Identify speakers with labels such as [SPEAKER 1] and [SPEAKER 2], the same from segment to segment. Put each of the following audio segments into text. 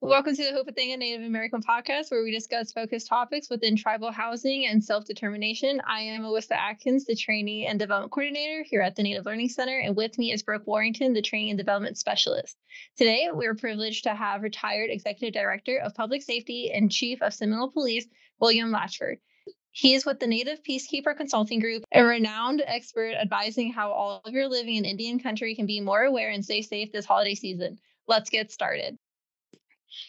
[SPEAKER 1] Welcome to the Hoporenkv Native American podcast, where we discuss focused topics within tribal housing and self-determination. I am Alyssa Atkins, the Trainee and Development Coordinator here at the Native Learning Center, and with me is Brooke Warrington, the Training and Development Specialist. Today, we're privileged to have retired Executive Director of Public Safety and Chief of Seminole Police, William Latchford. He is with the Native Peacekeeper Consulting Group, a renowned expert advising how all of your living in Indian country can be more aware and stay safe this holiday season. Let's get started.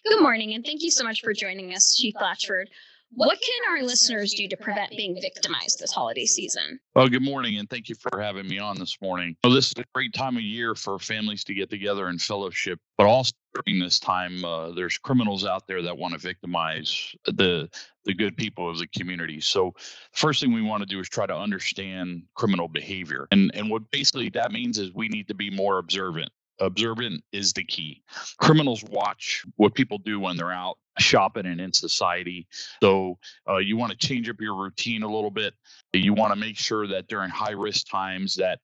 [SPEAKER 2] Good morning, and thank you so much for joining us, Chief Latchford. What can our listeners do to prevent being victimized this holiday season?
[SPEAKER 3] Well, good morning, and thank you for having me on this morning. Well, this is a great time of year for families to get together and fellowship, but also during this time, there's criminals out there that want to victimize the good people of the community. So the first thing we want to do is try to understand criminal behavior. And what basically that means is we need to be more observant. Observant is the key. Criminals watch what people do when they're out shopping and in society. So you want to change up your routine a little bit. You want to make sure that during high risk times that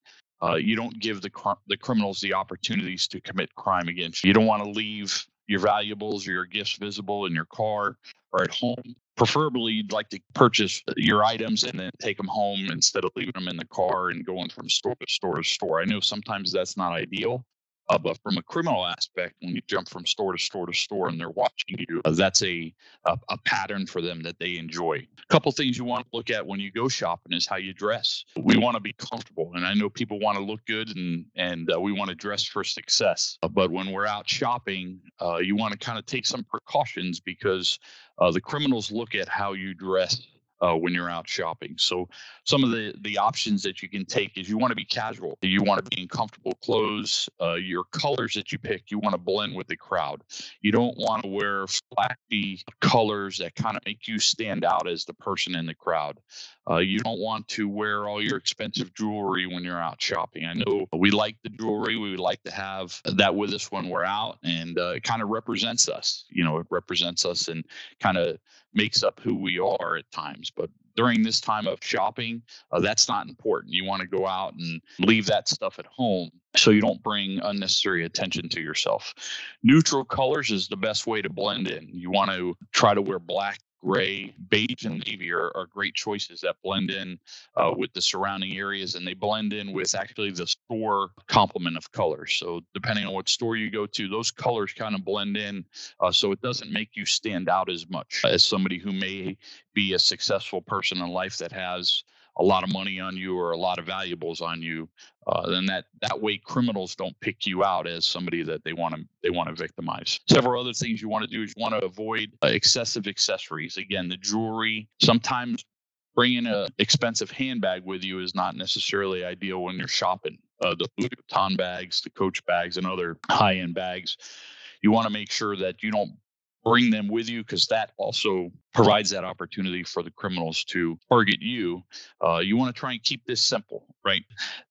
[SPEAKER 3] you don't give the criminals the opportunities to commit crime against you. You don't want to leave your valuables or your gifts visible in your car or at home. Preferably, you'd like to purchase your items and then take them home instead of leaving them in the car and going from store to store to store. I know sometimes that's not ideal. But from a criminal aspect, when you jump from store to store to store and they're watching you, that's a pattern for them that they enjoy. A couple things you want to look at when you go shopping is how you dress. We want to be comfortable, and I know people want to look good and we want to dress for success. But when we're out shopping, you want to kind of take some precautions because the criminals look at how you dress when you're out shopping. So some of the options that you can take is you want to be casual. You want to be in comfortable clothes. Your colors that you pick, you want to blend with the crowd. You don't want to wear flashy colors that kind of make you stand out as the person in the crowd. You don't want to wear all your expensive jewelry when you're out shopping. I know we like the jewelry. We would like to have that with us when we're out, and it kind of represents us. You know, it represents us and kind of makes up who we are at times. But during this time of shopping, that's not important. You want to go out and leave that stuff at home so you don't bring unnecessary attention to yourself. Neutral colors is the best way to blend in. You want to try to wear black, gray, beige, and navy are great choices that blend in with the surrounding areas, and they blend in with actually the store complement of colors. So depending on what store you go to, those colors kind of blend in so it doesn't make you stand out as much as somebody who may be a successful person in life that has a lot of money on you or a lot of valuables on you. Then that way criminals don't pick you out as somebody that they want to victimize. Several other things you want to do is you want to avoid excessive accessories. Again, the jewelry. Sometimes bringing an expensive handbag with you is not necessarily ideal when you're shopping. The Louis Vuitton bags, the Coach bags, and other high-end bags. You want to make sure that you don't bring them with you because that also provides that opportunity for the criminals to target you. You want to try and keep this simple, right?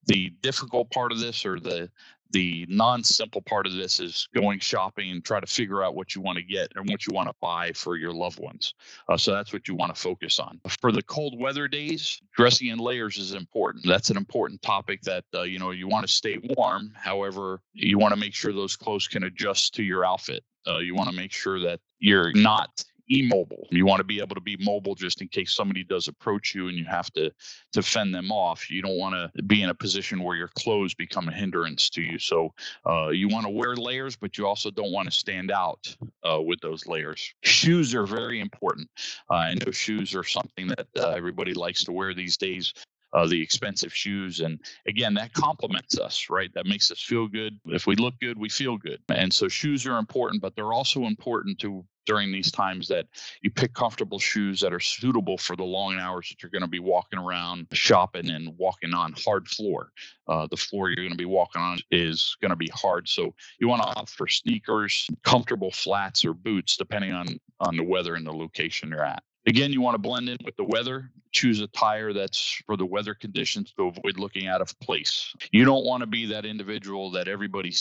[SPEAKER 3] The difficult part of this or the non-simple part of this is going shopping and try to figure out what you want to get and what you want to buy for your loved ones. So that's what you want to focus on. For the cold weather days, dressing in layers is important. That's an important topic that, you want to stay warm. However, you want to make sure those clothes can adjust to your outfit. You want to make sure that you're not immobile. You want to be able to be mobile just in case somebody does approach you and you have to fend them off. You don't want to be in a position where your clothes become a hindrance to you. So you want to wear layers, but you also don't want to stand out with those layers. Shoes are very important. I know shoes are something that everybody likes to wear these days. The expensive shoes. And again, that complements us, right? That makes us feel good. If we look good, we feel good. And so shoes are important, but they're also important during these times that you pick comfortable shoes that are suitable for the long hours that you're going to be walking around shopping and walking on hard floor. The floor you're going to be walking on is going to be hard. So you want to opt for sneakers, comfortable flats or boots, depending on the weather and the location you're at. Again, you want to blend in with the weather. Choose attire that's for the weather conditions to avoid looking out of place. You don't want to be that individual that everybody,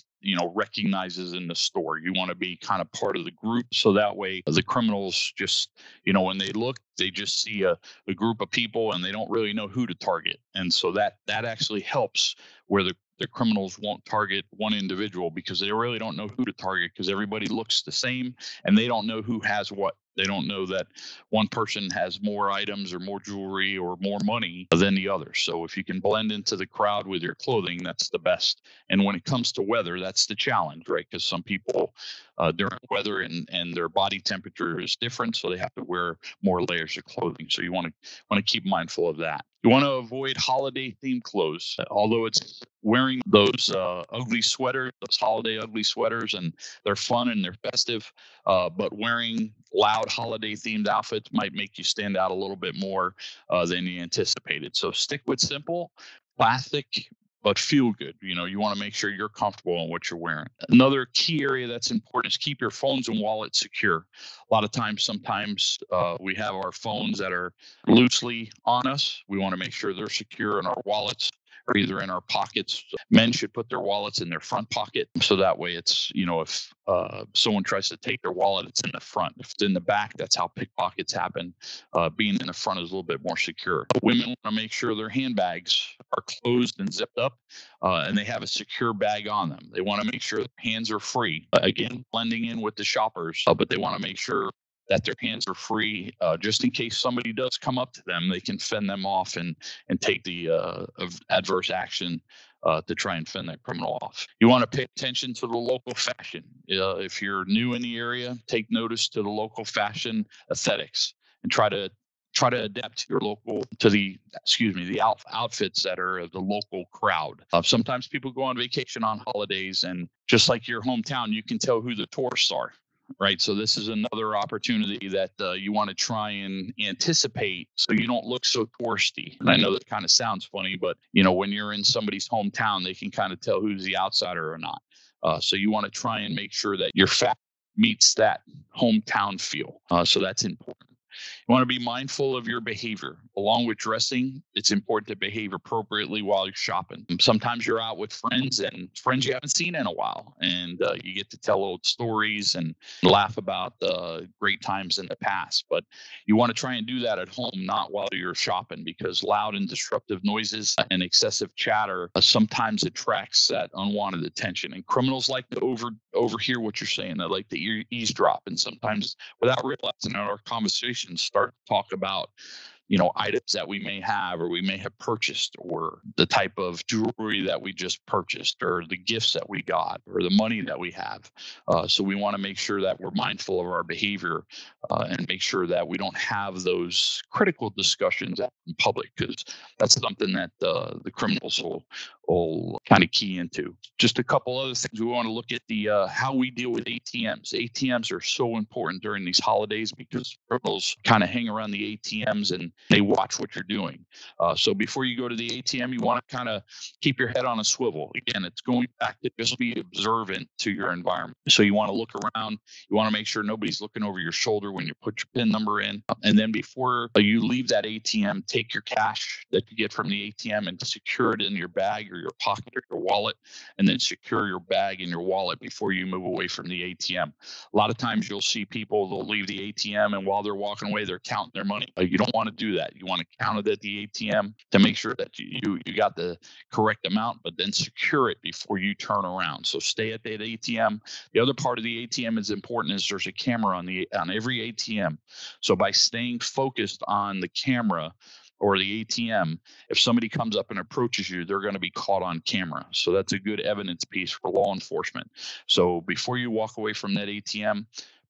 [SPEAKER 3] recognizes in the store. You want to be kind of part of the group. So that way the criminals just, when they look, they just see a group of people and they don't really know who to target. And so that actually helps where the criminals won't target one individual because they really don't know who to target, because everybody looks the same and they don't know who has what. They don't know that one person has more items or more jewelry or more money than the other. So if you can blend into the crowd with your clothing, that's the best. And when it comes to weather, that's the challenge, right? Because some people during weather and their body temperature is different, so they have to wear more layers of clothing. So you want to keep mindful of that. You want to avoid holiday themed clothes, although it's wearing those ugly sweaters, those holiday ugly sweaters, and they're fun and they're festive. But wearing loud holiday themed outfits might make you stand out a little bit more than you anticipated. So stick with simple, classic, but feel good. You want to make sure you're comfortable in what you're wearing. Another key area that's important is keep your phones and wallets secure. A lot of times, sometimes we have our phones that are loosely on us. We want to make sure they're secure, and our wallets are either in our pockets. Men should put their wallets in their front pocket, so that way it's, if someone tries to take their wallet, it's in the front. If it's in the back, that's how pickpockets happen. Being in the front is a little bit more secure. Women want to make sure their handbags are closed and zipped up, and they have a secure bag on them. They want to make sure their hands are free. Again, blending in with the shoppers, but they want to make sure that their hands are free, just in case somebody does come up to them, they can fend them off and take the adverse action to try and fend that criminal off. You want to pay attention to the local fashion. If you're new in the area, take notice to the local fashion aesthetics and try to adapt to your local, the outfits that are the local crowd. Sometimes people go on vacation on holidays, and just like your hometown, you can tell who the tourists are. Right. So this is another opportunity that you want to try and anticipate so you don't look so touristy. And I know that kind of sounds funny, but, when you're in somebody's hometown, they can kind of tell who's the outsider or not. So you want to try and make sure that your fashion meets that hometown feel. So that's important. You want to be mindful of your behavior. Along with dressing, it's important to behave appropriately while you're shopping. Sometimes you're out with friends you haven't seen in a while, and you get to tell old stories and laugh about the great times in the past. But you want to try and do that at home, not while you're shopping, because loud and disruptive noises and excessive chatter sometimes attracts that unwanted attention. And criminals like to overhear what you're saying. They like to eavesdrop, and sometimes without realizing it, our conversations start to talk about items that we may have or we may have purchased, or the type of jewelry that we just purchased, or the gifts that we got, or the money that we have. So we want to make sure that we're mindful of our behavior and make sure that we don't have those critical discussions out in public, because that's something that the criminals will kind of key into. Just a couple other things. We want to look at the how we deal with ATMs. ATMs are so important during these holidays because criminals kind of hang around the ATMs and they watch what you're doing. So before you go to the ATM, you want to kind of keep your head on a swivel. Again, it's going back to just be observant to your environment. So you want to look around. You want to make sure nobody's looking over your shoulder when you put your PIN number in. And then before you leave that ATM, take your cash that you get from the ATM and secure it in your bag or your pocket or your wallet, and then secure your bag and your wallet before you move away from the ATM. A lot of times you'll see people, they'll leave the ATM, and while they're walking away, they're counting their money. You don't want to do that. You want to count it at the ATM to make sure that you got the correct amount, but then secure it before you turn around. So stay at that ATM. The other part of the ATM is important is there's a camera on every ATM. So by staying focused on the camera or the ATM, if somebody comes up and approaches you, they're going to be caught on camera. So that's a good evidence piece for law enforcement. So before you walk away from that ATM,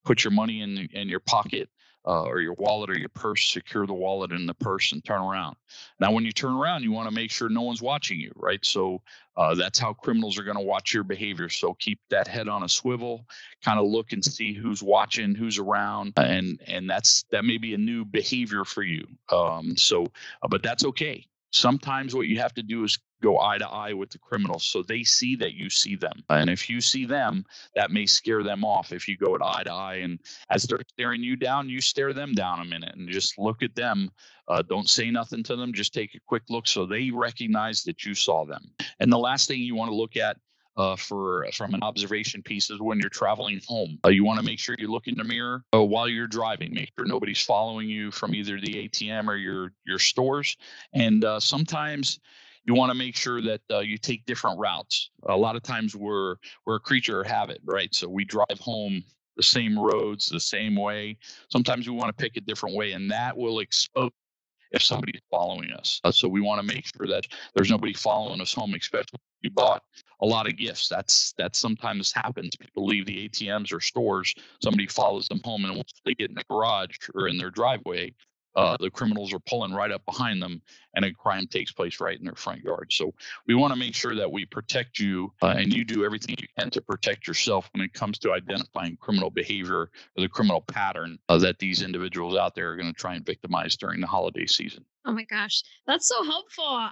[SPEAKER 3] put your money in your pocket or your wallet or your purse, secure the wallet in the purse, and turn around. Now, when you turn around, you want to make sure no one's watching you, right? So that's how criminals are going to watch your behavior. So keep that head on a swivel, kind of look and see who's watching, who's around, and that may be a new behavior for you. But that's okay. Sometimes what you have to do is go eye to eye with the criminals so they see that you see them. And if you see them, that may scare them off. If you go eye to eye and as they're staring you down, you stare them down a minute and just look at them. Don't say nothing to them. Just take a quick look so they recognize that you saw them. And the last thing you want to look at from an observation piece is when you're traveling home. You want to make sure you look in the mirror while you're driving. Make sure nobody's following you from either the ATM or your stores. And sometimes You want to make sure that you take different routes. A lot of times we're a creature of habit, right? So we drive home the same roads, the same way. Sometimes we want to pick a different way, and that will expose if somebody's following us. So we want to make sure that there's nobody following us home, especially if we bought a lot of gifts. That sometimes happens. People leave the ATMs or stores, somebody follows them home, and once they get in the garage or in their driveway, the criminals are pulling right up behind them, and a crime takes place right in their front yard. So we want to make sure that we protect you, and you do everything you can to protect yourself when it comes to identifying criminal behavior or the criminal pattern that these individuals out there are going to try and victimize during the holiday season.
[SPEAKER 2] Oh my gosh, that's so helpful.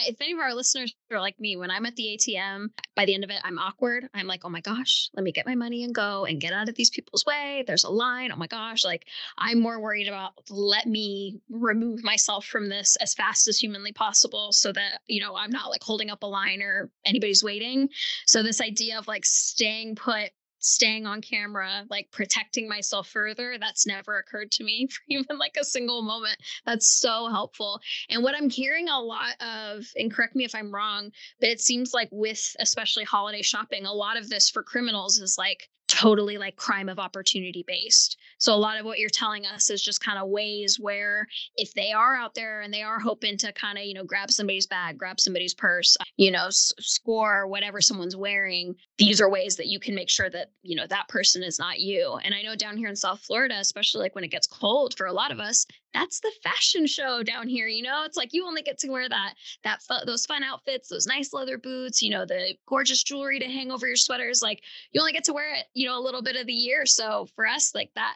[SPEAKER 2] If any of our listeners are like me, when I'm at the ATM, by the end of it, I'm awkward. I'm like, oh my gosh, let me get my money and go and get out of these people's way. There's a line. Oh my gosh. Like, I'm more worried about, let me remove myself from this as fast as humanly possible so that, I'm not like holding up a line or anybody's waiting. So this idea of like staying put, staying on camera, like protecting myself further, that's never occurred to me for even like a single moment. That's so helpful. And what I'm hearing a lot of, and correct me if I'm wrong, but it seems like with especially holiday shopping, a lot of this for criminals is like totally like crime of opportunity based. So a lot of what you're telling us is just kind of ways where if they are out there and they are hoping to kind of, grab somebody's bag, grab somebody's purse, score whatever someone's wearing, these are ways that you can make sure that, that person is not you. And I know down here in South Florida, especially like when it gets cold for a lot of us, that's the fashion show down here. It's like you only get to wear those fun outfits, those nice leather boots, the gorgeous jewelry to hang over your sweaters. Like you only get to wear it, a little bit of the year. So for us, like that,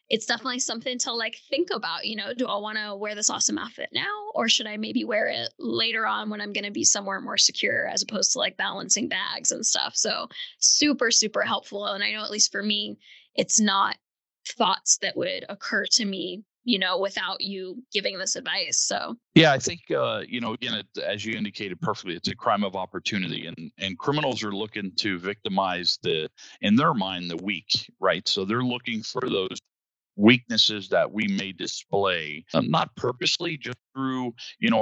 [SPEAKER 2] it's definitely something to like think about. Do I want to wear this awesome outfit now, or should I maybe wear it later on when I'm going to be somewhere more secure, as opposed to like balancing bags and stuff. So super, super helpful. And I know at least for me, it's not thoughts that would occur to me, without you giving this advice. So
[SPEAKER 3] yeah, I think again, as you indicated perfectly, it's a crime of opportunity, and criminals are looking to victimize in their mind, the weak, right? So they're looking for those weaknesses that we may display, not purposely, just through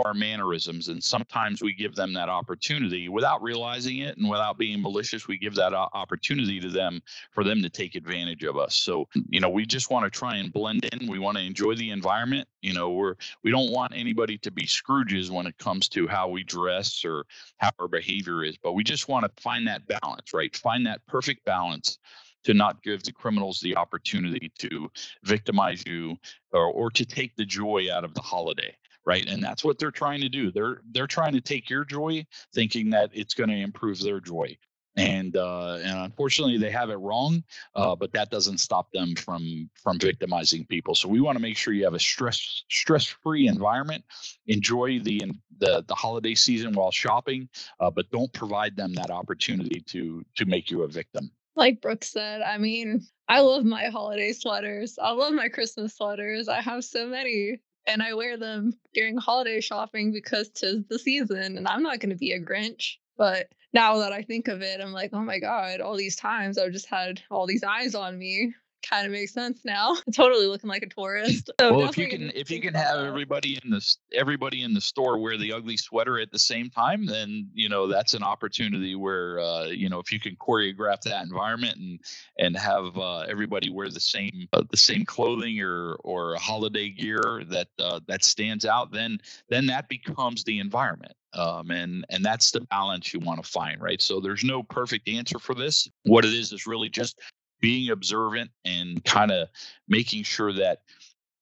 [SPEAKER 3] our mannerisms. And sometimes we give them that opportunity without realizing it, and without being malicious, we give that opportunity to them for them to take advantage of us. So we just want to try and blend in. We want to enjoy the environment. We don't want anybody to be Scrooges when it comes to how we dress or how our behavior is, but we just want to find that balance, right? Find that perfect balance to not give the criminals the opportunity to victimize you or to take the joy out of the holiday, right? And that's what they're trying to do. They're trying to take your joy, thinking that it's going to improve their joy. And unfortunately, they have it wrong, but that doesn't stop them from victimizing people. So we want to make sure you have a stress-free environment. Enjoy the holiday season while shopping, but don't provide them that opportunity to make you a victim.
[SPEAKER 1] Like Brooke said, I mean, I love my holiday sweaters. I love my Christmas sweaters. I have so many, and I wear them during holiday shopping because 'tis the season, and I'm not going to be a Grinch. But now that I think of it, I'm like, oh my God, all these times I've just had all these eyes on me. Kind of makes sense now. Totally looking like a tourist. So
[SPEAKER 3] well, if you can have everybody in the store wear the ugly sweater at the same time, then that's an opportunity where if you can choreograph that environment and have everybody wear the same clothing or holiday gear that stands out, then that becomes the environment. And that's the balance you want to find, right? So there's no perfect answer for this. What it is really just being observant and kind of making sure that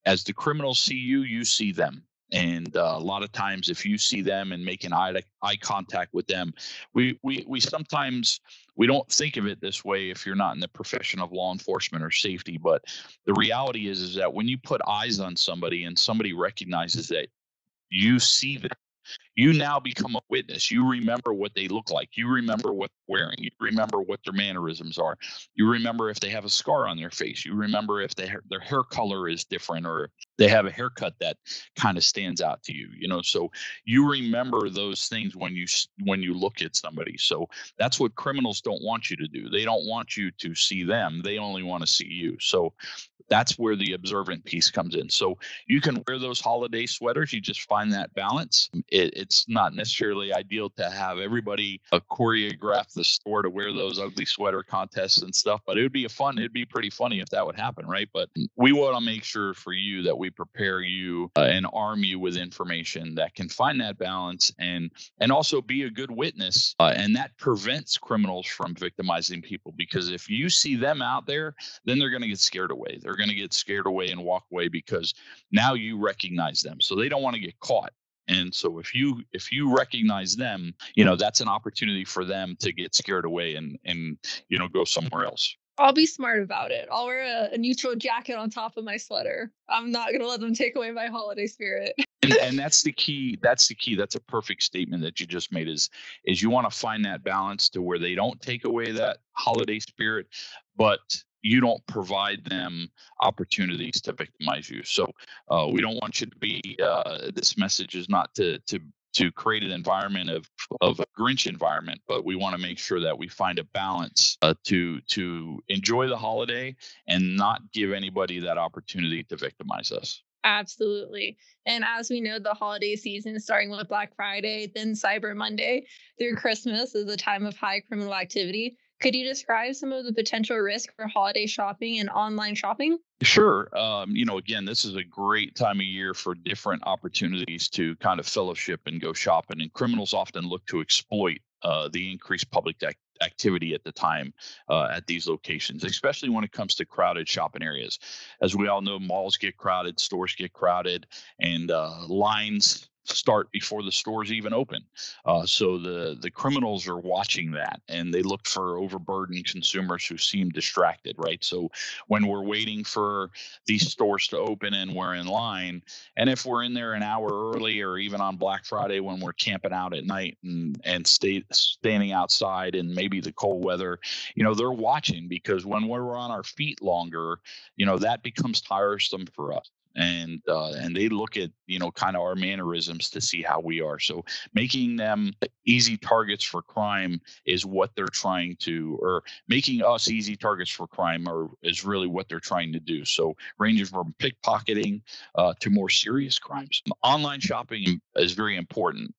[SPEAKER 3] as the criminals see you, you see them. And a lot of times, if you see them and making eye contact with them, we sometimes we don't think of it this way if you're not in the profession of law enforcement or safety. But the reality is that when you put eyes on somebody and somebody recognizes that you see them, you now become a witness. You remember what they look like. You remember what they're wearing. You remember what their mannerisms are. You remember if they have a scar on their face. You remember if their hair color is different, or they have a haircut that kind of stands out to you. So you remember those things when you look at somebody. So that's what criminals don't want you to do. They don't want you to see them. They only want to see you. So that's where the observant piece comes in. So you can wear those holiday sweaters. You just find that balance. it's not necessarily ideal to have everybody choreograph the store to wear those ugly sweater contests and stuff, but it'd be pretty funny if that would happen, right? But we want to make sure for you that we prepare you and arm you with information that can find that balance and also be a good witness. And that prevents criminals from victimizing people, because if you see them out there, then they're going to get scared away. They're going to get scared away and walk away because now you recognize them. So they don't want to get caught. And so if you recognize them, that's an opportunity for them to get scared away and go somewhere else.
[SPEAKER 1] I'll be smart about it. I'll wear a neutral jacket on top of my sweater. I'm not going to let them take away my holiday spirit.
[SPEAKER 3] And that's the key. That's a perfect statement that you just made is you want to find that balance to where they don't take away that holiday spirit, but you don't provide them opportunities to victimize you. So we don't want you to be, this message is not to create an environment of a Grinch environment, but we want to make sure that we find a balance to enjoy the holiday and not give anybody that opportunity to victimize us.
[SPEAKER 1] Absolutely. And as we know, the holiday season, starting with Black Friday, then Cyber Monday through Christmas, is a time of high criminal activity. Could you describe some of the potential risk for holiday shopping and online shopping?
[SPEAKER 3] Sure. Again, this is a great time of year for different opportunities to kind of fellowship and go shopping. And criminals often look to exploit the increased public activity at the time at these locations, especially when it comes to crowded shopping areas. As we all know, malls get crowded, stores get crowded, and lines start before the stores even open. So the criminals are watching that, and they look for overburdened consumers who seem distracted, right? So when we're waiting for these stores to open and we're in line, and if we're in there an hour early, or even on Black Friday when we're camping out at night and standing outside in maybe the cold weather, they're watching, because when we're on our feet longer, that becomes tiresome for us. And they look at, kind of our mannerisms to see how we are. So making them easy targets for crime is what they're trying to, or making us easy targets for crime is really what they're trying to do. So ranging from pickpocketing to more serious crimes. Online shopping is very important.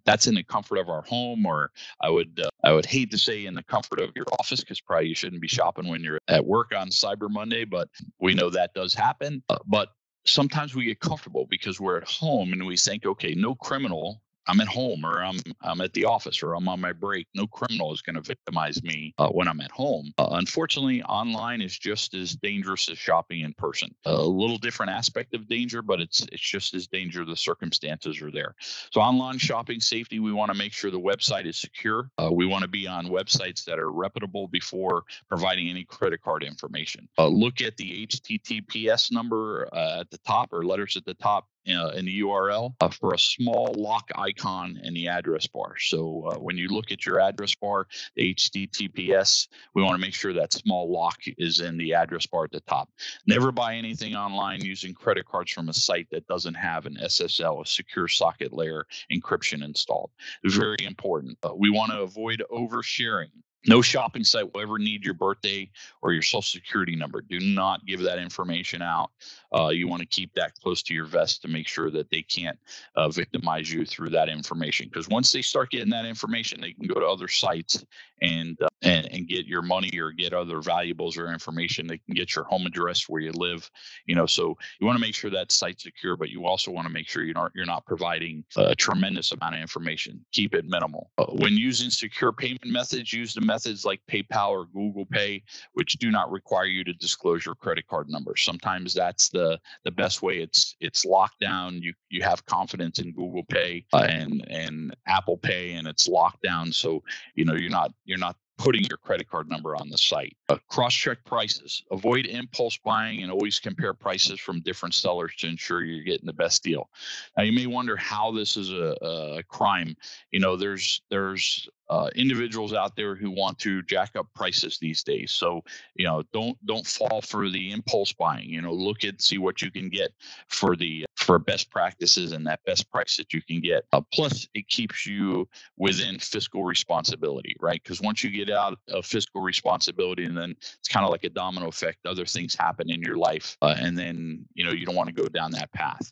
[SPEAKER 3] That's in the comfort of our home, or I would hate to say in the comfort of your office, because probably you shouldn't be shopping when you're at work on Cyber Monday, but we know that does happen. But sometimes we get comfortable because we're at home and we think, okay, no criminal, I'm at home, or I'm at the office, or I'm on my break. No criminal is going to victimize me when I'm at home. Unfortunately, online is just as dangerous as shopping in person. A little different aspect of danger, but it's just as dangerous. The circumstances are there. So online shopping safety, we want to make sure the website is secure. We want to be on websites that are reputable before providing any credit card information. Look at the HTTPS number at the top, or letters at the top in the URL for a small lock icon in the address bar. So when you look at your address bar, the HTTPS, we want to make sure that small lock is in the address bar at the top. Never buy anything online using credit cards from a site that doesn't have an SSL, a secure socket layer encryption installed. Very important. We want to avoid oversharing. No shopping site will ever need your birthday or your social security number. Do not give that information out. You want to keep that close to your vest to make sure that they can't victimize you through that information. Because once they start getting that information, they can go to other sites and get your money or get other valuables or information. They can get your home address where you live. So you want to make sure that site's secure, but you also want to make sure you're not providing a tremendous amount of information. Keep it minimal. When using secure payment methods, use the methods like PayPal or Google Pay, which do not require you to disclose your credit card number. Sometimes that's the best way. It's locked down. You have confidence in Google Pay and Apple Pay, and it's locked down. So you're not putting your credit card number on the site. Cross-check prices. Avoid impulse buying and always compare prices from different sellers to ensure you're getting the best deal. Now, you may wonder how this is a crime. There's individuals out there who want to jack up prices these days. So, don't fall for the impulse buying. See what you can get for best practices and that best price that you can get. Plus, it keeps you within fiscal responsibility, right? Because once you get out of fiscal responsibility, and then it's kind of like a domino effect, other things happen in your life, and then you don't want to go down that path.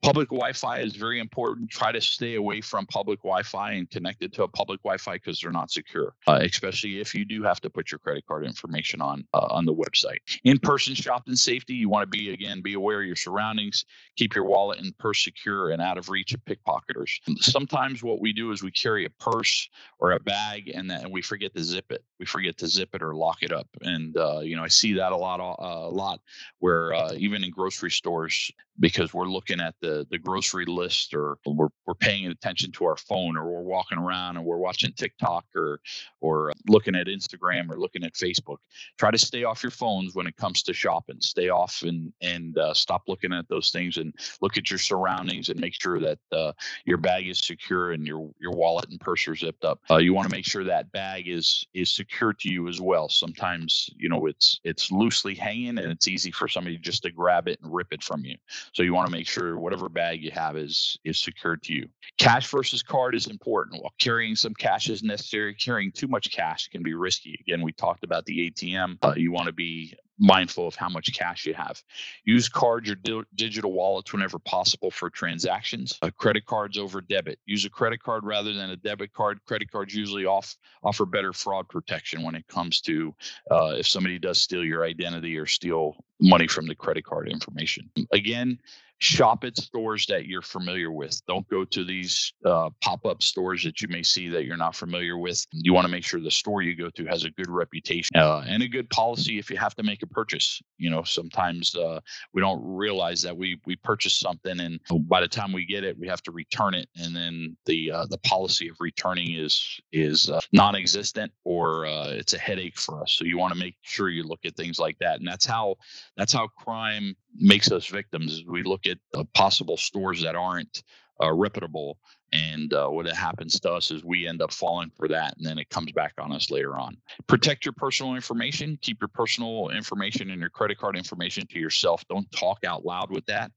[SPEAKER 3] Public Wi-Fi is very important. Try to stay away from public Wi-Fi and connect it to a public Wi-Fi because they're not secure, especially if you do have to put your credit card information on the website. In-person shopping safety, you want to be aware of your surroundings. Keep your wallet and purse secure and out of reach of pickpocketers. Sometimes what we do is we carry a purse or a bag and then we forget to zip it. We forget to zip it or lock it up. And I see that a lot where even in grocery stores, because we're looking at the grocery list, or we're paying attention to our phone, or we're walking around and we're watching TikTok or looking at Instagram or looking at Facebook. Try to stay off your phones when it comes to shopping. Stay off and stop looking at those things and look at your surroundings and make sure that your bag is secure and your wallet and purse are zipped up. You want to make sure that bag is secure to you as well. Sometimes it's loosely hanging and it's easy for somebody just to grab it and rip it from you. So you want to make sure whatever bag you have is secured to you. Cash versus card is important. While carrying some cash is necessary, carrying too much cash can be risky. Again, we talked about the ATM. You want to be mindful of how much cash you have. Use cards or digital wallets whenever possible for transactions. Credit cards over debit. Use a credit card rather than a debit card. Credit cards usually offer better fraud protection when it comes to if somebody does steal your identity or steal money from the credit card information. Again, shop at stores that you're familiar with. Don't go to these pop-up stores that you may see that you're not familiar with. You want to make sure the store you go to has a good reputation and a good policy if you have to make a purchase. Sometimes we don't realize that we purchase something and by the time we get it, we have to return it. And then the policy of returning is non-existent or it's a headache for us. So you want to make sure you look at things like that. And that's how crime makes us victims. We look at possible stores that aren't reputable, and what happens to us is we end up falling for that, and then it comes back on us later on. Protect your personal information. Keep your personal information and your credit card information to yourself. Don't talk out loud with that.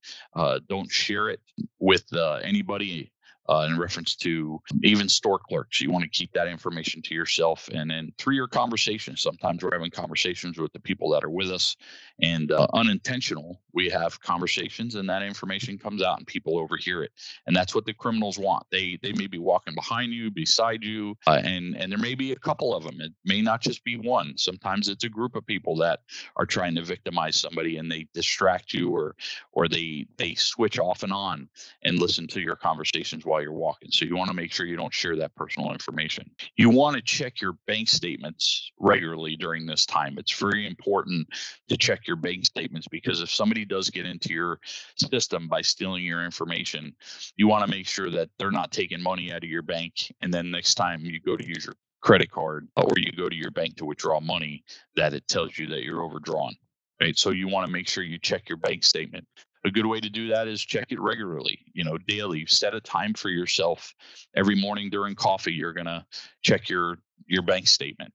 [SPEAKER 3] Don't share it with anybody. In reference to even store clerks, you want to keep that information to yourself. And then through your conversations, sometimes we're having conversations with the people that are with us, and unintentional, we have conversations and that information comes out and people overhear it. And that's what the criminals want. They may be walking behind you, beside you, and there may be a couple of them. It may not just be one. Sometimes it's a group of people that are trying to victimize somebody, and they distract you or they switch off and on and listen to your conversations while you're walking. So you want to make sure you don't share that personal information. You want to check your bank statements regularly during this time. It's very important to check your bank statements, because if somebody does get into your system by stealing your information, you want to make sure that they're not taking money out of your bank. And then next time you go to use your credit card or you go to your bank to withdraw money, that it tells you that you're overdrawn. Right. So you want to make sure you check your bank statement. A good way to do that is check it regularly, daily. Set a time for yourself. Every morning during coffee, you're going to check your bank statement,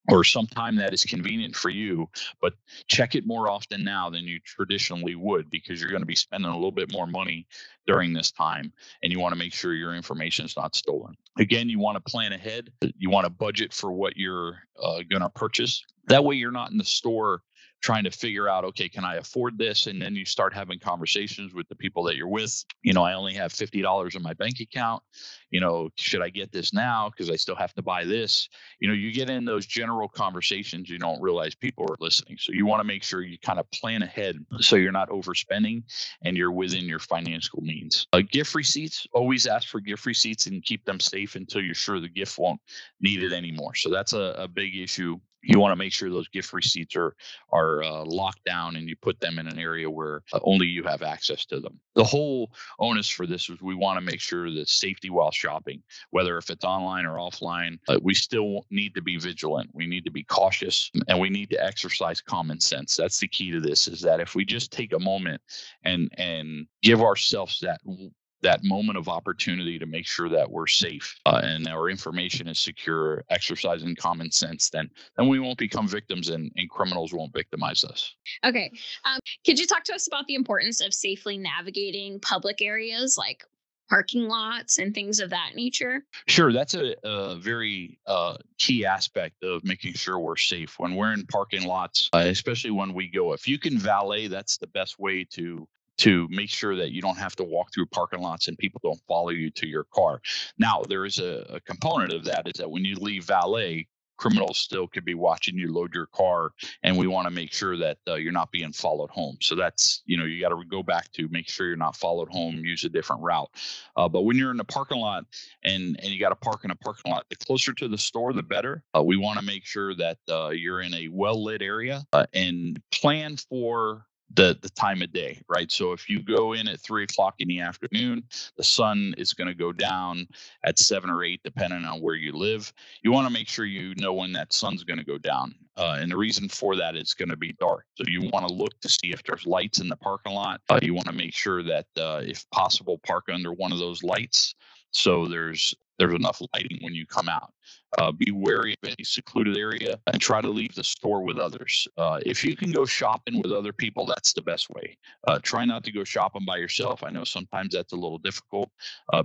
[SPEAKER 3] or sometime that is convenient for you, but check it more often now than you traditionally would, because you're going to be spending a little bit more money during this time, and you want to make sure your information is not stolen. Again, you want to plan ahead. You want to budget for what you're going to purchase. That way you're not in the store trying to figure out, okay, can I afford this? And then you start having conversations with the people that you're with. I only have $50 in my bank account. Should I get this now? Because I still have to buy this. You get in those general conversations, you don't realize people are listening. So you want to make sure you kind of plan ahead so you're not overspending and you're within your financial means. Gift receipts, always ask for gift receipts and keep them safe until you're sure the gift won't need it anymore. So that's a big issue. You want to make sure those gift receipts are locked down and you put them in an area where only you have access to them. The whole onus for this is we want to make sure that safety while shopping, whether if it's online or offline, we still need to be vigilant. We need to be cautious, and we need to exercise common sense. That's the key to this, is that if we just take a moment and give ourselves that moment of opportunity to make sure that we're safe and our information is secure, exercising common sense, then we won't become victims and criminals won't victimize us.
[SPEAKER 2] Okay. Could you talk to us about the importance of safely navigating public areas like parking lots and things of that nature?
[SPEAKER 3] Sure. That's a very key aspect of making sure we're safe when we're in parking lots, especially when we go. If you can valet, that's the best way to to make sure that you don't have to walk through parking lots and people don't follow you to your car. Now, there is a component of that is that when you leave valet, criminals still could be watching you load your car, and we want to make sure that you're not being followed home. So that's, you got to go back to make sure you're not followed home, use a different route. But when you're in the parking lot and you got to park in a parking lot, the closer to the store, the better. We want to make sure that you're in a well-lit area and plan for the time of day, right? So if you go in at 3:00 in the afternoon, the sun is going to go down at 7 or 8, depending on where you live. You want to make sure you know when that sun's going to go down. And the reason for that is going to be dark. So you want to look to see if there's lights in the parking lot. You want to make sure that if possible, park under one of those lights. So there's enough lighting when you come out. Be wary of any secluded area and try to leave the store with others. If you can go shopping with other people, that's the best way. Try not to go shopping by yourself. I know sometimes that's a little difficult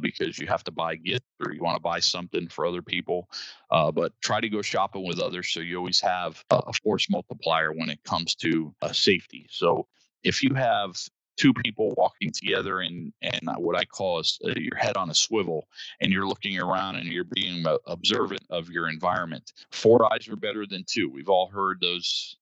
[SPEAKER 3] because you have to buy gifts or you want to buy something for other people. But try to go shopping with others so you always have a force multiplier when it comes to safety. So if you have two people walking together and what I call is your head on a swivel, and you're looking around and you're being observant of your environment. 4 eyes are better than 2. We've all heard those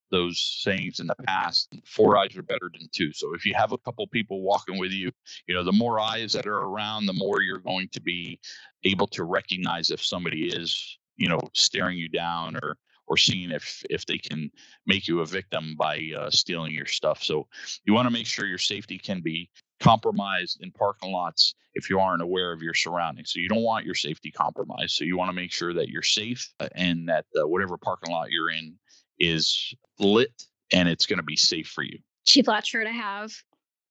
[SPEAKER 3] sayings in the past. 4 eyes are better than 2. So if you have a couple people walking with you, the more eyes that are around, the more you're going to be able to recognize if somebody is, staring you down or seeing if they can make you a victim by stealing your stuff. So you want to make sure your safety can be compromised in parking lots if you aren't aware of your surroundings. So you don't want your safety compromised. So you want to make sure that you're safe and that whatever parking lot you're in is lit and it's going to be safe for you.
[SPEAKER 2] Chief Latchford, I have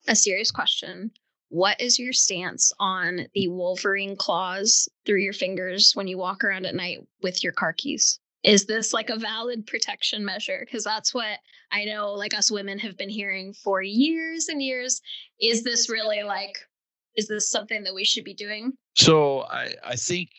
[SPEAKER 2] a serious question. What is your stance on the Wolverine claws through your fingers when you walk around at night with your car keys? Is this like a valid protection measure? Because that's what I know, like us women have been hearing for years and years. Is this really is this something that we should be doing?
[SPEAKER 3] So I think,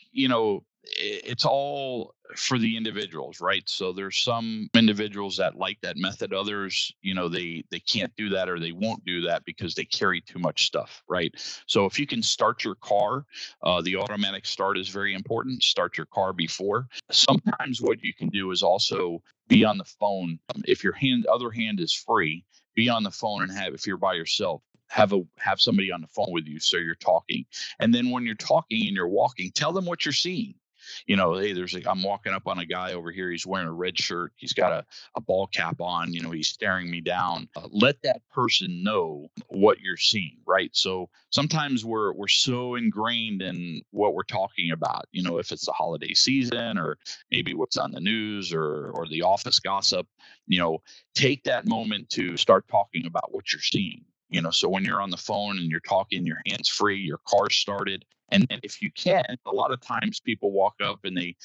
[SPEAKER 3] it's all for the individuals, right? So there's some individuals that like that method. Others, they can't do that or they won't do that because they carry too much stuff, right? So if you can start your car, the automatic start is very important. Start your car before. Sometimes what you can do is also be on the phone. If your other hand is free, be on the phone and if you're by yourself, have somebody on the phone with you so you're talking. And then when you're talking and you're walking, tell them what you're seeing. Hey, I'm walking up on a guy over here. He's wearing a red shirt. He's got a ball cap on. He's staring me down. Let that person know what you're seeing, right? So sometimes we're so ingrained in what we're talking about. If it's the holiday season or maybe what's on the news or the office gossip. Take that moment to start talking about what you're seeing. So when you're on the phone and you're talking, your hands free, your car's started. And then if you can, a lot of times people walk up and they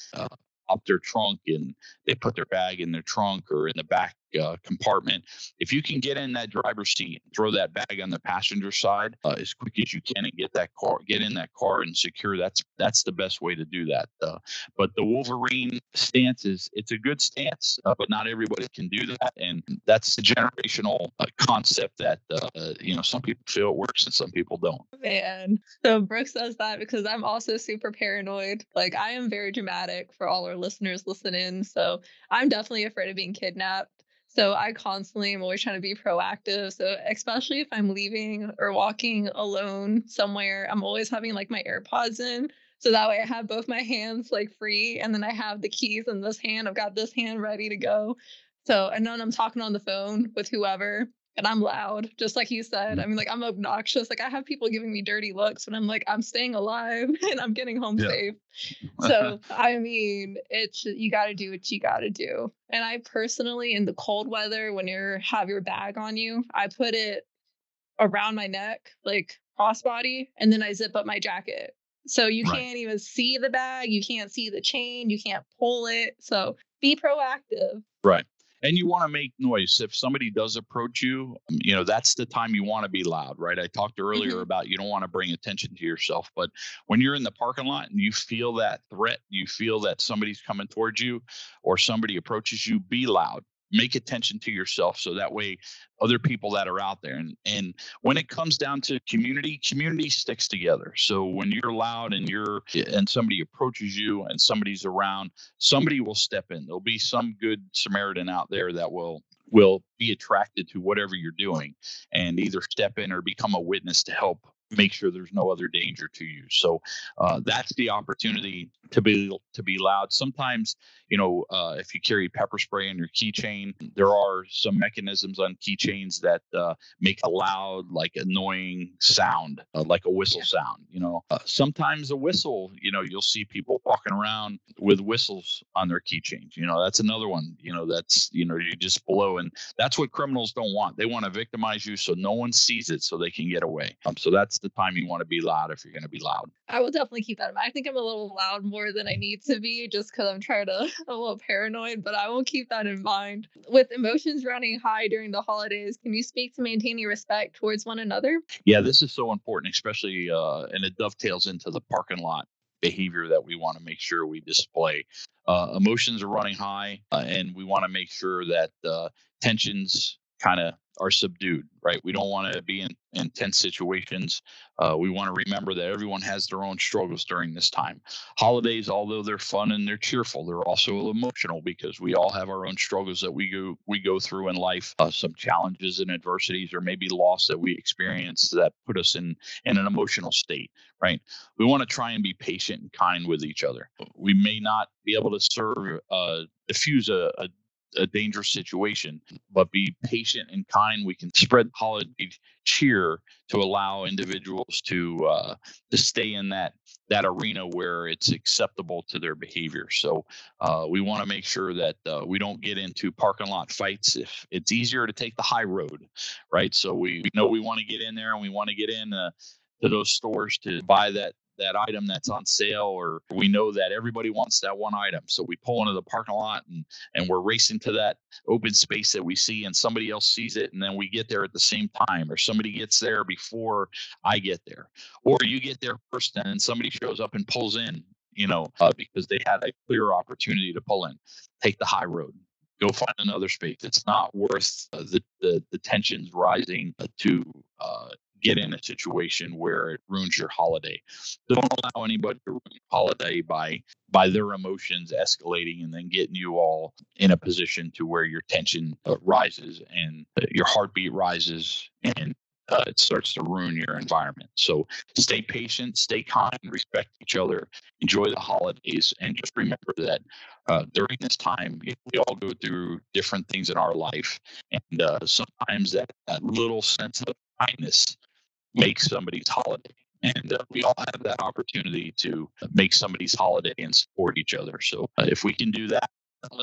[SPEAKER 3] up their trunk and they put their bag in their trunk or in the back compartment. If you can get in that driver's seat, throw that bag on the passenger side as quick as you can and get in that car and secure. That's the best way to do that. But the Wolverine stance it's a good stance, but not everybody can do that. And that's the generational concept that, some people feel it works and some people don't.
[SPEAKER 1] Man, so Brooke says that because I'm also super paranoid. Like I am very dramatic for all our listeners listening. So I'm definitely afraid of being kidnapped. So I constantly am always trying to be proactive. So especially if I'm leaving or walking alone somewhere, I'm always having like my AirPods in. So that way I have both my hands like free and then I have the keys in this hand. I've got this hand ready to go. So, and then I'm talking on the phone with whoever and I'm loud, just like you said. I mean, like I'm obnoxious. Like I have people giving me dirty looks when I'm like, I'm staying alive and I'm getting home safe. So, I mean, you got to do what you got to do. And I personally, in the cold weather, when you have your bag on you, I put it around my neck, like crossbody, and then I zip up my jacket. So you can't even see the bag. You can't see the chain. You can't pull it. So be proactive.
[SPEAKER 3] Right. And you want to make noise. If somebody does approach you, that's the time you want to be loud, right? I talked earlier about you don't want to bring attention to yourself. But when you're in the parking lot and you feel that threat, you feel that somebody's coming towards you or somebody approaches you, be loud. make attention to yourself, so that way other people that are out there. And when it comes down to community sticks together. So when you're loud and somebody approaches you and somebody's around, somebody will step in. There'll be some good Samaritan out there that will be attracted to whatever you're doing and either step in or become a witness to help make sure there's no other danger to you. So that's the opportunity to be loud. Sometimes, if you carry pepper spray in your keychain, there are some mechanisms on keychains that make a loud, like annoying sound, like a whistle sound. Sometimes a whistle. You'll see people walking around with whistles on their keychains. That's another one. That's you just blow, and that's what criminals don't want. They want to victimize you so no one sees it, so they can get away. So that's the time you want to be loud if you're going to be loud.
[SPEAKER 1] I will definitely keep that in mind. I think I'm a little loud more than I need to be just because I'm a little paranoid, but I will keep that in mind. With emotions running high during the holidays, can you speak to maintaining respect towards one another?
[SPEAKER 3] Yeah, this is so important, especially, and it dovetails into the parking lot behavior that we want to make sure we display. Emotions are running high, and we want to make sure that tensions kind of are subdued, right? We don't want to be in tense situations. We want to remember that everyone has their own struggles during this time. Holidays, although they're fun and they're cheerful, they're also emotional because we all have our own struggles that we go through in life. Some challenges and adversities, or maybe loss that we experience that put us in an emotional state, right? We want to try and be patient and kind with each other. We may not be able to diffuse a dangerous situation, but be patient and kind. We can spread holiday cheer to allow individuals to stay in that arena where it's acceptable to their behavior. So we want to make sure that we don't get into parking lot fights. If it's easier to take the high road, right? So we know we want to get in there, and we want to get in to those stores to buy that item that's on sale, or we know that everybody wants that one item. So we pull into the parking lot and we're racing to that open space that we see, and somebody else sees it, and then we get there at the same time, or somebody gets there before I get there, or you get there first and somebody shows up and pulls in, because they had a clear opportunity to pull in. Take the high road. Go find another space. It's not worth the tensions rising to get in a situation where it ruins your holiday. Don't allow anybody to ruin your holiday by their emotions escalating and then getting you all in a position to where your tension rises and your heartbeat rises, and it starts to ruin your environment. So stay patient, stay kind, respect each other, enjoy the holidays, and just remember that during this time, we all go through different things in our life, and sometimes that little sense of kindness makes somebody's holiday. And we all have that opportunity to make somebody's holiday and support each other. So if we can do that,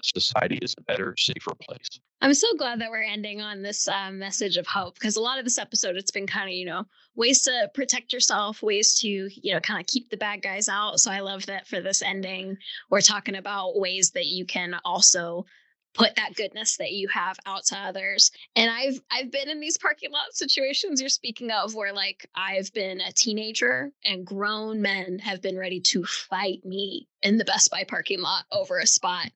[SPEAKER 3] society is a better, safer place.
[SPEAKER 2] I'm so glad that we're ending on this message of hope, because a lot of this episode, it's been kind of, ways to protect yourself, ways to, kind of keep the bad guys out. So I love that for this ending, we're talking about ways that you can also put that goodness that you have out to others. And I've been in these parking lot situations you're speaking of, where like I've been a teenager and grown men have been ready to fight me in the Best Buy parking lot over a spot.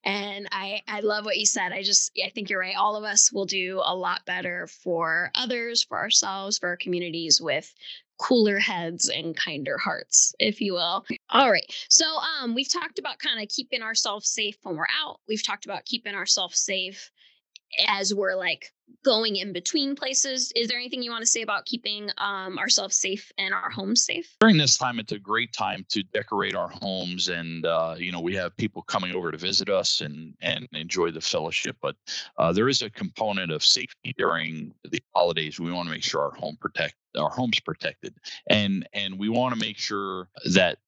[SPEAKER 2] And I love what you said. I think you're right. All of us will do a lot better for others, for ourselves, for our communities with cooler heads and kinder hearts, if you will. All right. So we've talked about kind of keeping ourselves safe when we're out. We've talked about keeping ourselves safe as we're like going in between places. Is there anything you want to say about keeping ourselves safe and our homes safe?
[SPEAKER 3] During this time, it's a great time to decorate our homes, and we have people coming over to visit us and enjoy the fellowship. But there is a component of safety during the holidays. We want to make sure our home's protected, and we want to make sure that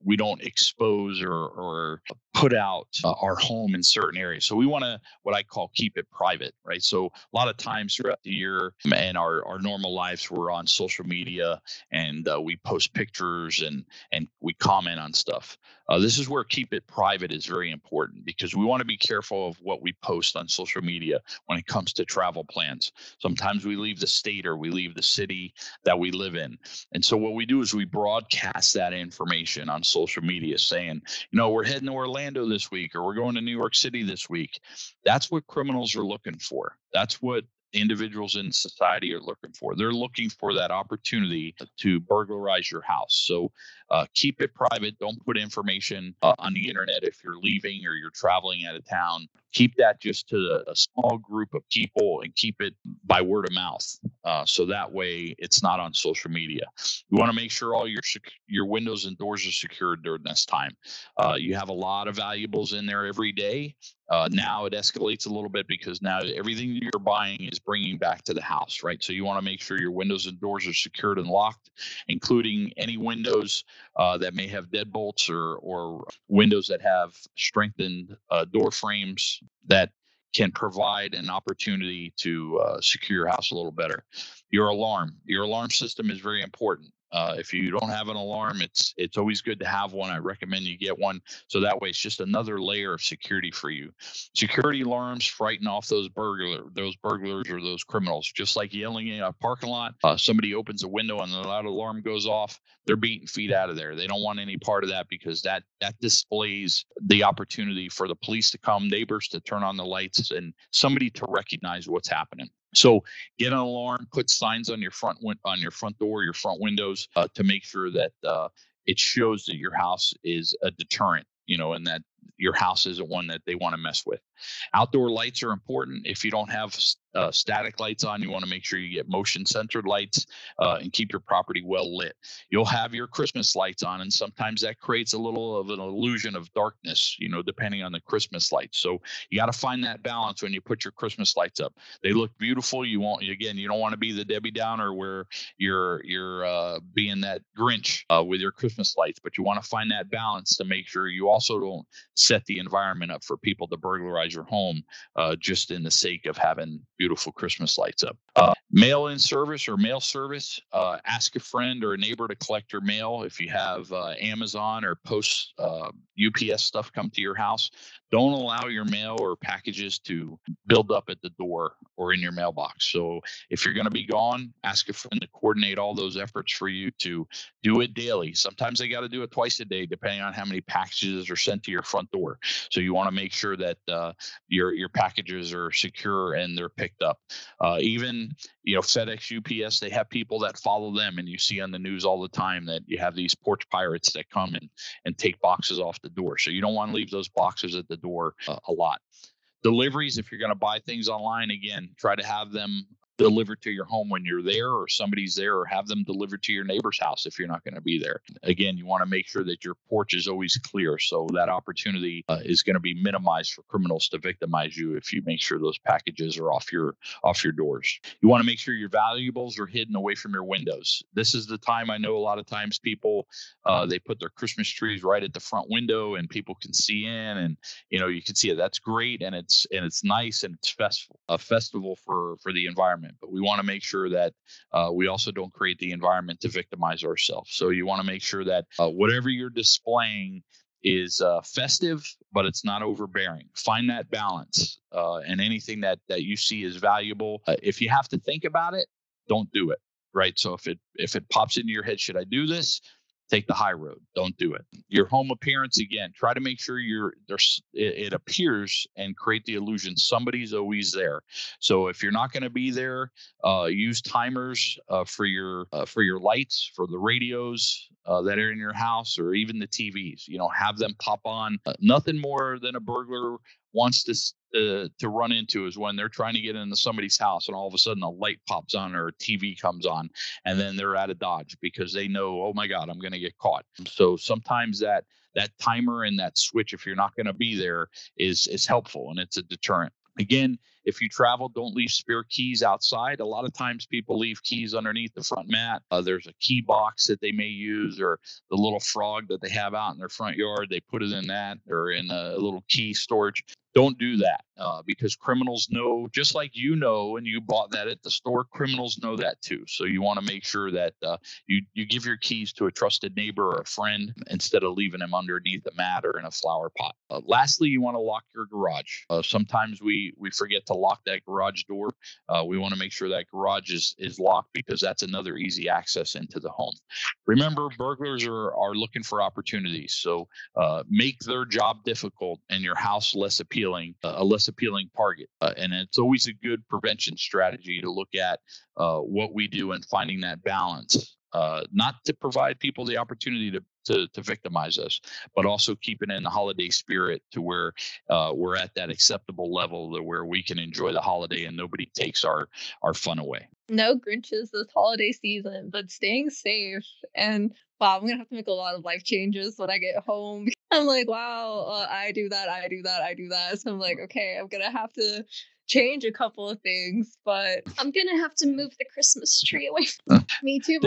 [SPEAKER 3] we don't expose or put out our home in certain areas. So we want to, what I call, keep it private, right? So a lot of times throughout the year and our normal lives, we're on social media and we post pictures and we comment on stuff. This is where keep it private is very important, because we want to be careful of what we post on social media when it comes to travel plans. Sometimes we leave the state or we leave the city that we live in. And so what we do is we broadcast that information on social media saying, we're heading to Orlando Orlando this week, or we're going to New York City this week. That's what criminals are looking for. That's what individuals in society are looking for. They're looking for that opportunity to burglarize your house. So keep it private. Don't put information on the internet if you're leaving or you're traveling out of town. Keep that just to a small group of people and keep it by word of mouth. So that way it's not on social media. You want to make sure all your windows and doors are secured during this time. You have a lot of valuables in there every day. Now it escalates a little bit because now everything you're buying is bringing back to the house, right? So you want to make sure your windows and doors are secured and locked, including any windows that may have deadbolts or windows that have strengthened door frames that can provide an opportunity to secure your house a little better. Your alarm system is very important. If you don't have an alarm, it's always good to have one. I recommend you get one. So that way it's just another layer of security for you. Security alarms frighten off those burglars or those criminals. Just like yelling in a parking lot, somebody opens a window and the loud alarm goes off, they're beating feet out of there. They don't want any part of that because that displays the opportunity for the police to come, neighbors to turn on the lights, and somebody to recognize what's happening. So get an alarm, put signs on your front door, your front windows to make sure that it shows that your house is a deterrent, and that your house isn't one that they want to mess with. Outdoor lights are important. If you don't have static lights on, you want to make sure you get motion centered lights and keep your property well lit. You'll have your Christmas lights on, and sometimes that creates a little of an illusion of darkness, depending on the Christmas lights. So you got to find that balance when you put your Christmas lights up. They look beautiful. You don't want to be the Debbie Downer where you're being that Grinch with your Christmas lights, but you want to find that balance to make sure you also don't set the environment up for people to burglarize your home just in the sake of having beautiful Christmas lights up. Mail-in service or mail service, ask a friend or a neighbor to collect your mail. If you have Amazon or Post UPS stuff come to your house, don't allow your mail or packages to build up at the door or in your mailbox. So if you're going to be gone, ask a friend to coordinate all those efforts for you to do it daily. Sometimes they got to do it twice a day, depending on how many packages are sent to your front door. So you want to make sure that your packages are secure and they're picked up. Even FedEx, UPS, they have people that follow them, and you see on the news all the time that you have these porch pirates that come and take boxes off the door. So you don't want to leave those boxes at the door a lot. Deliveries, if you're going to buy things online, again, try to have them delivered to your home when you're there, or somebody's there, or have them delivered to your neighbor's house if you're not going to be there. Again, you want to make sure that your porch is always clear, so that opportunity is going to be minimized for criminals to victimize you if you make sure those packages are off your doors. You want to make sure your valuables are hidden away from your windows. This is the time, I know a lot of times people they put their Christmas trees right at the front window and people can see in, and you can see it. That's great, and it's nice, and it's a festival for the environment. But we want to make sure that we also don't create the environment to victimize ourselves. So you want to make sure that whatever you're displaying is festive, but it's not overbearing. Find that balance, and anything that you see is valuable. If you have to think about it, don't do it. Right. So if it pops into your head, should I do this? Take the high road. Don't do it. Your home appearance, again, try to make sure it appears and create the illusion somebody's always there. So if you're not going to be there, use timers for your lights, for the radios that are in your house, or even the TVs. Have them pop on. Nothing more than a burglar wants to run into is when they're trying to get into somebody's house and all of a sudden a light pops on or a TV comes on, and then they're out of dodge because they know, oh my God, I'm going to get caught. So sometimes that timer and that switch, if you're not going to be there, is helpful, and it's a deterrent. Again, if you travel, don't leave spare keys outside. A lot of times people leave keys underneath the front mat. There's a key box that they may use, or the little frog that they have out in their front yard. They put it in that, or in a little key storage. Don't do that because criminals know, just like you know, and you bought that at the store, criminals know that too. So you want to make sure that you give your keys to a trusted neighbor or a friend instead of leaving them underneath a mat or in a flower pot. Lastly, you want to lock your garage. Sometimes we forget to lock that garage door. We want to make sure that garage is locked because that's another easy access into the home. Remember, burglars are looking for opportunities. So make their job difficult and your house less appealing, a less appealing target. And it's always a good prevention strategy to look at what we do and finding that balance, not to provide people the opportunity to victimize us, but also keeping in the holiday spirit to where we're at that acceptable level to where we can enjoy the holiday and nobody takes our fun away.
[SPEAKER 1] No Grinches this holiday season, but staying safe. And wow, I'm going to have to make a lot of life changes when I get home. I'm like, wow, I do that. So I'm like, okay, I'm going to have to change a couple of things, but
[SPEAKER 2] I'm going to have to move the Christmas tree away.
[SPEAKER 1] Me too.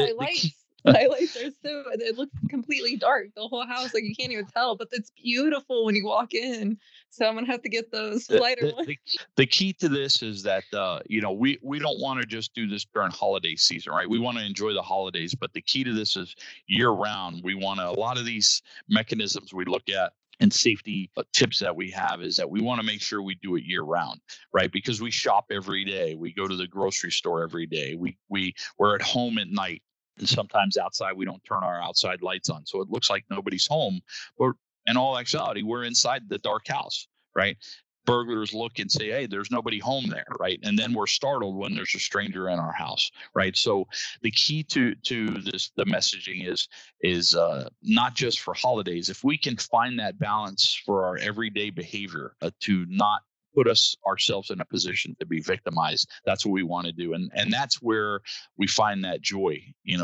[SPEAKER 1] My lights are so, it looks completely dark, the whole house, like you can't even tell, but it's beautiful when you walk in. So I'm gonna have to get those lighter ones.
[SPEAKER 3] The key to this is that we don't want to just do this during holiday season, right? We want to enjoy the holidays, but the key to this is year round. We want to, a lot of these mechanisms we look at and safety tips that we have is that we want to make sure we do it year round, right? Because we shop every day, we go to the grocery store every day, we're at home at night. And sometimes outside, we don't turn our outside lights on. So it looks like nobody's home. But in all actuality, we're inside the dark house, right? Burglars look and say, hey, there's nobody home there, right? And then we're startled when there's a stranger in our house, right? So the key to the messaging is not just for holidays. If we can find that balance for our everyday behavior to not put ourselves in a position to be victimized, that's what we want to do. And that's where we find that joy.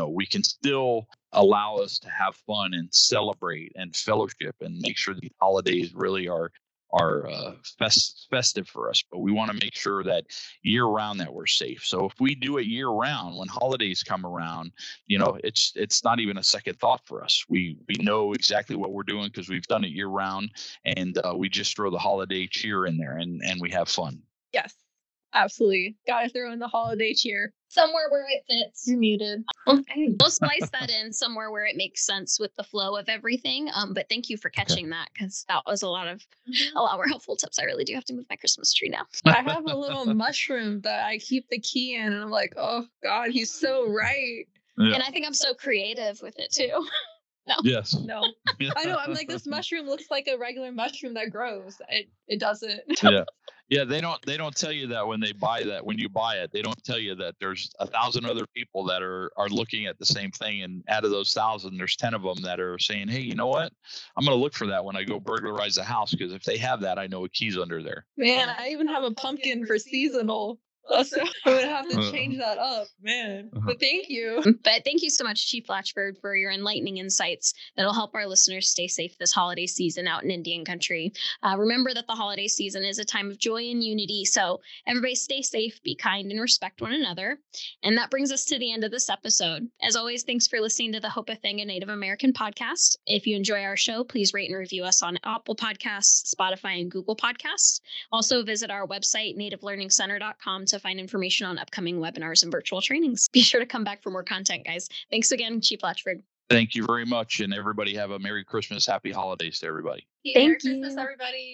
[SPEAKER 3] We can still allow us to have fun and celebrate and fellowship and make sure the holidays really are festive for us, but we want to make sure that year round that we're safe. So if we do it year round, when holidays come around, it's not even a second thought for us. We know exactly what we're doing because we've done it year round, and we just throw the holiday cheer in there and we have fun.
[SPEAKER 1] Yes, absolutely. Gotta throw in the holiday cheer.
[SPEAKER 2] Somewhere where it fits.
[SPEAKER 1] You're muted.
[SPEAKER 2] We'll splice that in somewhere where it makes sense with the flow of everything. But thank you for catching that, because that was a lot more helpful tips. I really do have to move my Christmas tree now.
[SPEAKER 1] I have a little mushroom that I keep the key in, and I'm like, oh God, he's so right.
[SPEAKER 2] Yeah. And I think I'm so creative with it too. No.
[SPEAKER 3] Yes.
[SPEAKER 1] No. I know. I'm like, this mushroom looks like a regular mushroom that grows. It doesn't.
[SPEAKER 3] Yeah. Yeah, they don't tell you that when you buy it, they don't tell you that there's 1,000 other people that are looking at the same thing, and out of those 1,000, there's 10 of them that are saying, hey, you know what? I'm going to look for that when I go burglarize the house, because if they have that, I know a key's under there.
[SPEAKER 1] Man, I even have a pumpkin for seasonal. So I would have to change that up, man. But thank you.
[SPEAKER 2] But thank you so much, Chief Latchford, for your enlightening insights that'll help our listeners stay safe this holiday season out in Indian country. Remember that the holiday season is a time of joy and unity. So everybody stay safe, be kind, and respect one another. And that brings us to the end of this episode. As always, thanks for listening to the Hoporenkv Native American podcast. If you enjoy our show, please rate and review us on Apple Podcasts, Spotify, and Google Podcasts. Also visit our website, nativelearningscenter.com, to find information on upcoming webinars and virtual trainings. Be sure to come back for more content, guys. Thanks again, Chief Latchford.
[SPEAKER 3] Thank you very much. And everybody have a Merry Christmas, Happy Holidays to everybody.
[SPEAKER 1] Merry Christmas, everybody.